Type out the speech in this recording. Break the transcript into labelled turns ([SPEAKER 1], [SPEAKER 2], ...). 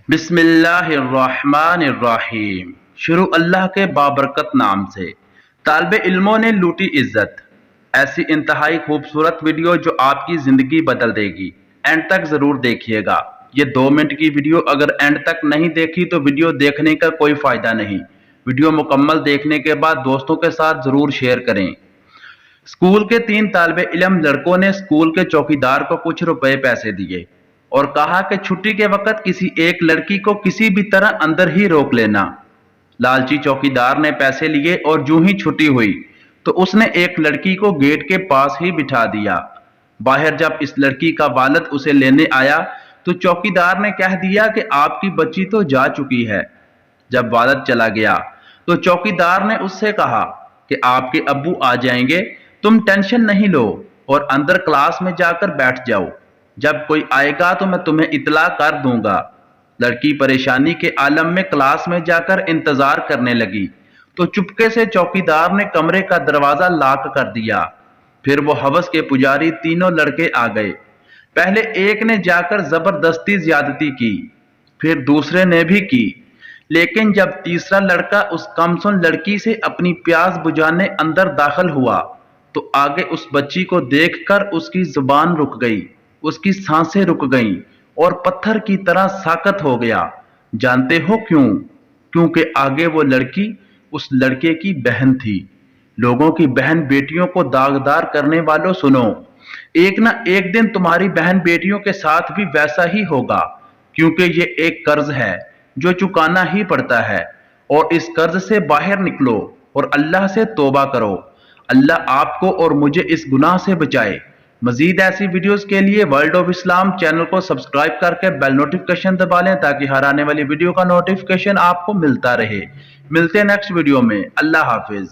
[SPEAKER 1] बिस्मिल्लाहिर्रहमानिर्रहीम। शुरू अल्लाह के बाबरकत नाम से। तालिब इल्मों ने लूटी इज्जत। ऐसी इंतहाई खूबसूरत वीडियो जो आपकी ज़िंदगी बदल देगी। एंड तक ज़रूर देखिएगा। ये 2 मिनट की वीडियो अगर एंड तक नहीं देखी तो वीडियो देखने का कोई फ़ायदा नहीं। वीडियो मुकम्मल देखने के बाद दोस्तों के साथ ज़रूर शेयर करें। स्कूल के 3 तालिब इल्म लड़कों ने स्कूल के चौकीदार को कुछ रुपए पैसे दिए और कहा कि छुट्टी के वक्त किसी एक लड़की को किसी भी तरह अंदर ही रोक लेना। लालची चौकीदार ने पैसे लिए और यूं ही छुट्टी हुई तो उसने एक लड़की को गेट के पास ही बिठा दिया। बाहर जब इस लड़की का वालिद उसे लेने आया तो चौकीदार ने कह दिया कि आपकी बच्ची तो जा चुकी है। जब वालिद चला गया तो चौकीदार ने उससे कहा कि आपके अब्बू आ जाएंगे, तुम टेंशन नहीं लो और अंदर क्लास में जाकर बैठ जाओ। जब कोई आएगा तो मैं तुम्हें इत्तला कर दूंगा। लड़की परेशानी के आलम में क्लास में जाकर इंतजार करने लगी तो चुपके से चौकीदार ने कमरे का दरवाजा लॉक कर दिया। फिर वो हवस के पुजारी तीनों लड़के आ गए। पहले एक ने जाकर जबरदस्ती ज्यादती की, फिर दूसरे ने भी की, लेकिन जब तीसरा लड़का उस कमसुन लड़की से अपनी प्यास बुझाने अंदर दाखिल हुआ तो आगे उस बच्ची को देखकर उसकी जुबान रुक गई, उसकी सांसें रुक गईं और पत्थर की तरह साकत हो गया। जानते हो क्यों? क्योंकि आगे वो लड़की उस लड़के की बहन थी। लोगों की बहन बेटियों को दागदार करने वालों सुनो, एक ना एक दिन तुम्हारी बहन बेटियों के साथ भी वैसा ही होगा, क्योंकि ये एक कर्ज है जो चुकाना ही पड़ता है। और इस कर्ज से बाहर निकलो और अल्लाह से तौबा करो। अल्लाह आपको और मुझे इस गुनाह से बचाए। मजीद ऐसी वीडियोस के लिए वर्ल्ड ऑफ इस्लाम चैनल को सब्सक्राइब करके बेल नोटिफिकेशन दबा लें ताकि हर आने वाली वीडियो का नोटिफिकेशन आपको मिलता रहे। मिलते हैं नेक्स्ट वीडियो में। अल्लाह हाफिज।